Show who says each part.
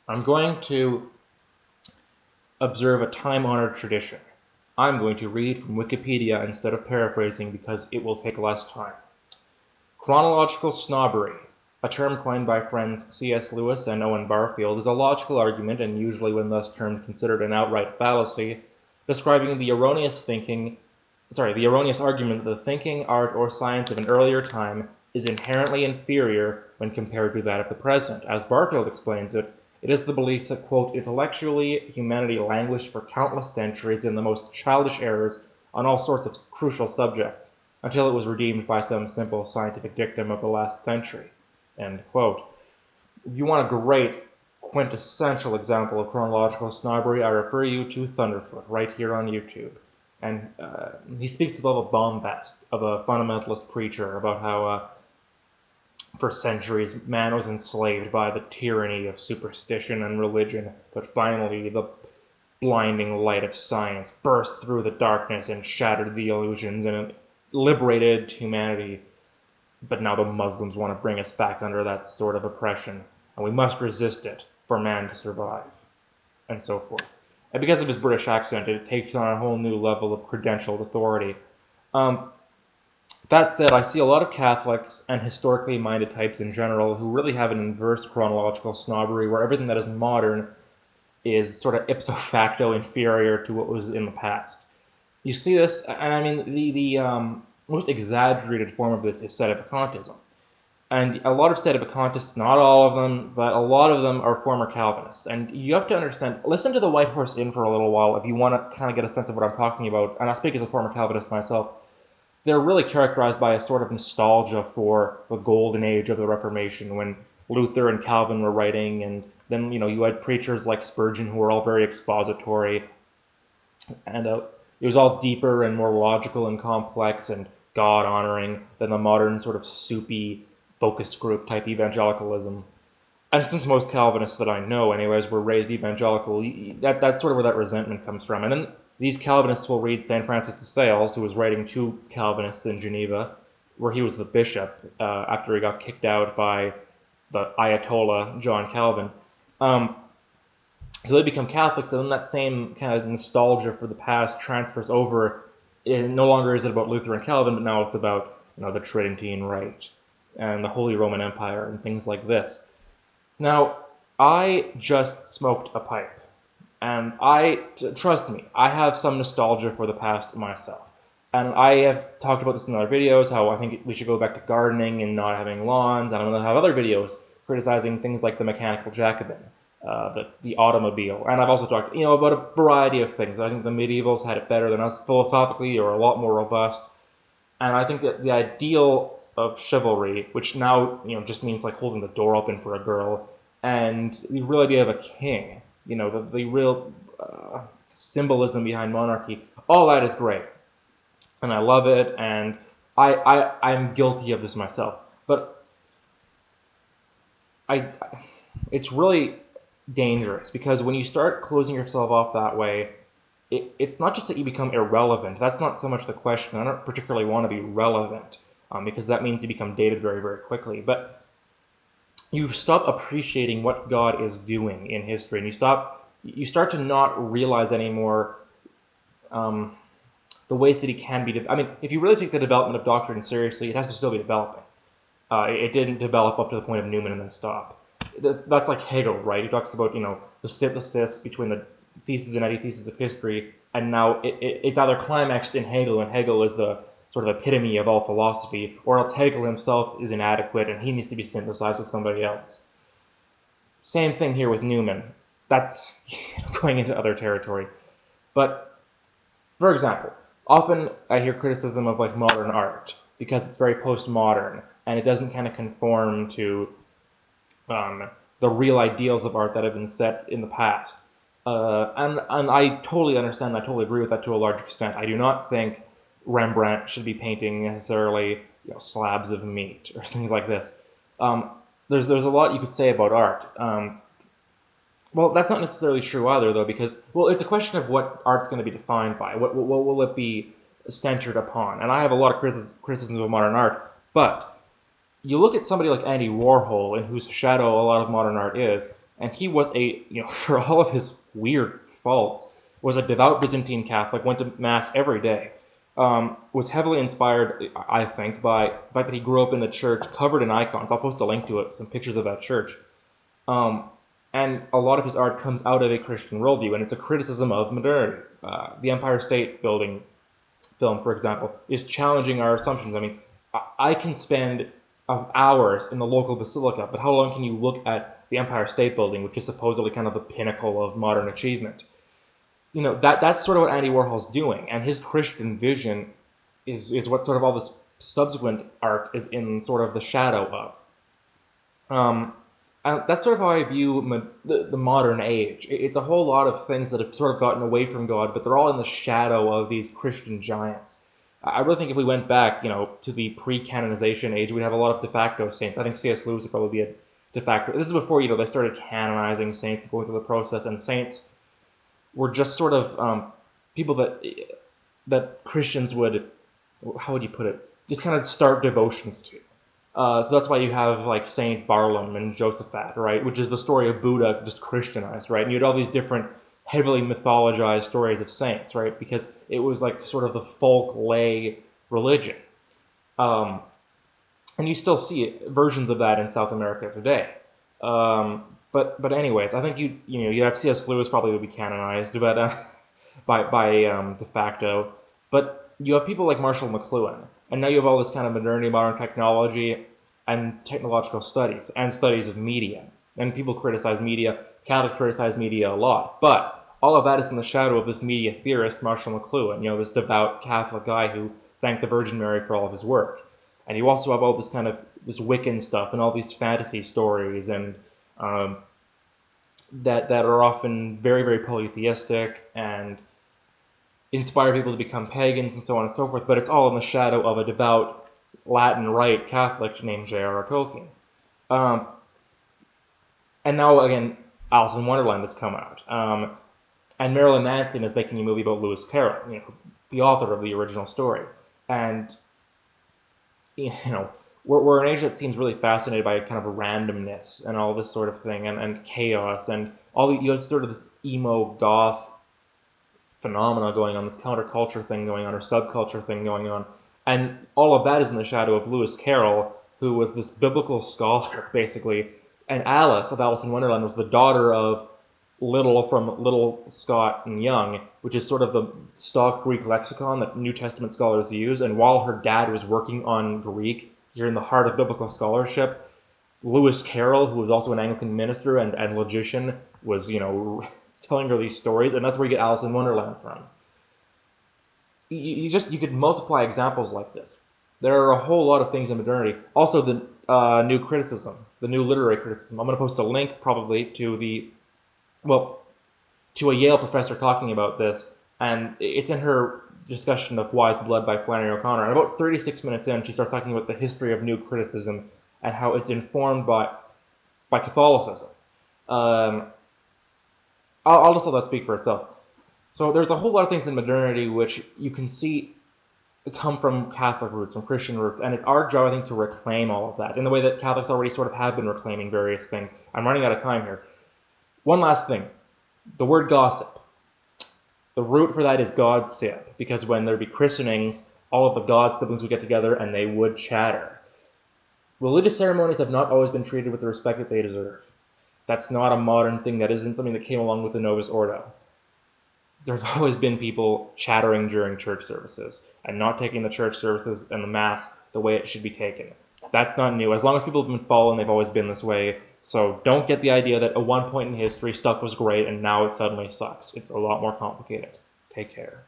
Speaker 1: I'm going to observe a time-honored tradition. I'm going to read from Wikipedia instead of paraphrasing because it will take less time. Chronological snobbery, a term coined by friends C.S. Lewis and Owen Barfield, is a logical argument, and usually when thus termed considered an outright fallacy, describing the erroneous argument that the thinking, art, or science of an earlier time is inherently inferior when compared to that of the present. As Barfield explains it, it is the belief that, quote, intellectually, humanity languished for countless centuries in the most childish errors on all sorts of crucial subjects, until it was redeemed by some simple scientific dictum of the last century, end quote. If you want a great quintessential example of chronological snobbery, I refer you to Thunderfoot, right here on YouTube. And he speaks to the level of bombast of a fundamentalist preacher about how for centuries man was enslaved by the tyranny of superstition and religion, but finally the blinding light of science burst through the darkness and shattered the illusions and liberated humanity. But now the Muslims want to bring us back under that sort of oppression, and we must resist it for man to survive, and so forth. And because of his British accent, it takes on a whole new level of credentialed authority. That said, I see a lot of Catholics and historically minded types in general who really have an inverse chronological snobbery where everything that is modern is sort of ipso facto inferior to what was in the past. You see this, and I mean, the most exaggerated form of this is sedevacantism. And a lot of sedevacantists, not all of them, but a lot of them are former Calvinists. And you have to understand, listen to the White Horse Inn for a little while if you want to kind of get a sense of what I'm talking about. And I speak as a former Calvinist myself. They're really characterized by a sort of nostalgia for the golden age of the Reformation, when Luther and Calvin were writing, and then you had preachers like Spurgeon who were all very expository, and it was all deeper and more logical and complex and God-honoring than the modern sort of soupy focus group type evangelicalism. And since most Calvinists that I know, anyways, were raised evangelical, that's sort of where that resentment comes from. And then these Calvinists will read St. Francis de Sales, who was writing to Calvinists in Geneva, where he was the bishop after he got kicked out by the Ayatollah, John Calvin. So they become Catholics, and then that same kind of nostalgia for the past transfers over. No longer is it about Luther and Calvin, but now it's about the Tridentine Rite and the Holy Roman Empire and things like this. Now, I just smoked a pipe. And trust me, I have some nostalgia for the past myself. And I have talked about this in other videos, how I think we should go back to gardening and not having lawns. And I'm going to have other videos criticizing things like the mechanical Jacobin, the automobile. And I've also talked, about a variety of things. I think the medievals had it better than us philosophically, or a lot more robust. And I think that the ideal of chivalry, which now, just means like holding the door open for a girl, and the real idea of a king, the real symbolism behind monarchy, all that is great. And I love it, and I'm guilty of this myself. But it's really dangerous, because when you start closing yourself off that way, it's not just that you become irrelevant. That's not so much the question. I don't particularly want to be relevant, because that means you become dated very, very quickly. But you stop appreciating what God is doing in history, and you start to not realize anymore the ways that he can be. I mean, if you really take the development of doctrine seriously, it has to still be developing. It didn't develop up to the point of Newman and then stop. That's like Hegel, right? He talks about the synthesis between the thesis and antithesis of history, and now it's either climaxed in Hegel, and Hegel is the sort of epitome of all philosophy, or else Hegel himself is inadequate and he needs to be synthesized with somebody else. Same thing here with Newman. That's going into other territory. But, for example, often I hear criticism of like modern art because it's very postmodern and it doesn't kind of conform to the real ideals of art that have been set in the past. And I totally understand, I totally agree with that to a large extent. I do not think Rembrandt should be painting necessarily slabs of meat or things like this. There's a lot you could say about art. Well, that's not necessarily true either, though, because it's a question of what art's going to be defined by. What will it be centered upon? And I have a lot of criticisms of modern art, but you look at somebody like Andy Warhol, in whose shadow a lot of modern art is, And he was for all of his weird faults, was a devout Byzantine Catholic, went to Mass every day, was heavily inspired, I think, by the fact that he grew up in the church, covered in icons. I'll post a link to it, some pictures of that church. And a lot of his art comes out of a Christian worldview, and it's a criticism of modernity. The Empire State Building film, for example, is challenging our assumptions. I mean, I can spend hours in the local basilica, but how long can you look at the Empire State Building, which is supposedly kind of the pinnacle of modern achievement? That's sort of what Andy Warhol's doing, and his Christian vision is what sort of all this subsequent art is in sort of the shadow of. And that's sort of how I view the modern age. It's a whole lot of things that have sort of gotten away from God, but they're all in the shadow of these Christian giants. I really think if we went back, to the pre-canonization age, we'd have a lot of de facto saints. I think C.S. Lewis would probably be a de facto. This is before, they started canonizing saints, going through the process, and saints were just sort of people that Christians would, how would you put it, just kind of start devotions to. So that's why you have like Saint Barlaam and Josaphat, right? Which is the story of Buddha just Christianized, right? And you had all these different heavily mythologized stories of saints, right? Because it was like sort of the folk lay religion. And you still see versions of that in South America today. But anyways, I think you have C.S. Lewis probably would be canonized, but by de facto. But you have people like Marshall McLuhan, and now you have all this kind of modernity, modern technology, and technological studies, and studies of media. And people criticize media, Catholics criticize media a lot, but all of that is in the shadow of this media theorist, Marshall McLuhan, this devout Catholic guy who thanked the Virgin Mary for all of his work. And you also have all this kind of, this Wiccan stuff, and all these fantasy stories, and that are often very, very polytheistic, and inspire people to become pagans and so on and so forth, but it's all in the shadow of a devout Latin Rite Catholic named J.R.R. Tolkien. And now, again, Alice in Wonderland has come out. And Marilyn Manson is making a movie about Lewis Carroll, the author of the original story. And, we're an age that seems really fascinated by kind of randomness and all this sort of thing, and chaos, and you have sort of this emo goth phenomena going on, this counterculture thing going on, or subculture thing going on. And all of that is in the shadow of Lewis Carroll, who was this biblical scholar, basically. And Alice, of Alice in Wonderland, was the daughter of Little from Little, Scott, and Young, which is sort of the stock Greek lexicon that New Testament scholars use. And while her dad was working on Greek, here in the heart of biblical scholarship, Lewis Carroll, who was also an Anglican minister and logician, was, telling her these stories, and that's where you get Alice in Wonderland from. You could multiply examples like this. There are a whole lot of things in modernity. Also, the new criticism, the new literary criticism. I'm going to post a link probably to a Yale professor talking about this, and it's in her discussion of Wise Blood by Flannery O'Connor. And about 36 minutes in, she starts talking about the history of new criticism and how it's informed by Catholicism. I'll just let that speak for itself. So there's a whole lot of things in modernity which you can see come from Catholic roots, from Christian roots, and it's our job, I think, to reclaim all of that in the way that Catholics already sort of have been reclaiming various things. I'm running out of time here. One last thing. The word gossip. The root for that is godsip, because when there'd be christenings, all of the god siblings would get together and they would chatter. Religious ceremonies have not always been treated with the respect that they deserve. That's not a modern thing. That isn't something that came along with the Novus Ordo. There's always been people chattering during church services and not taking the church services and the Mass the way it should be taken. That's not new. As long as people have been following, they've always been this way. So don't get the idea that at one point in history stuff was great and now it suddenly sucks. It's a lot more complicated. Take care.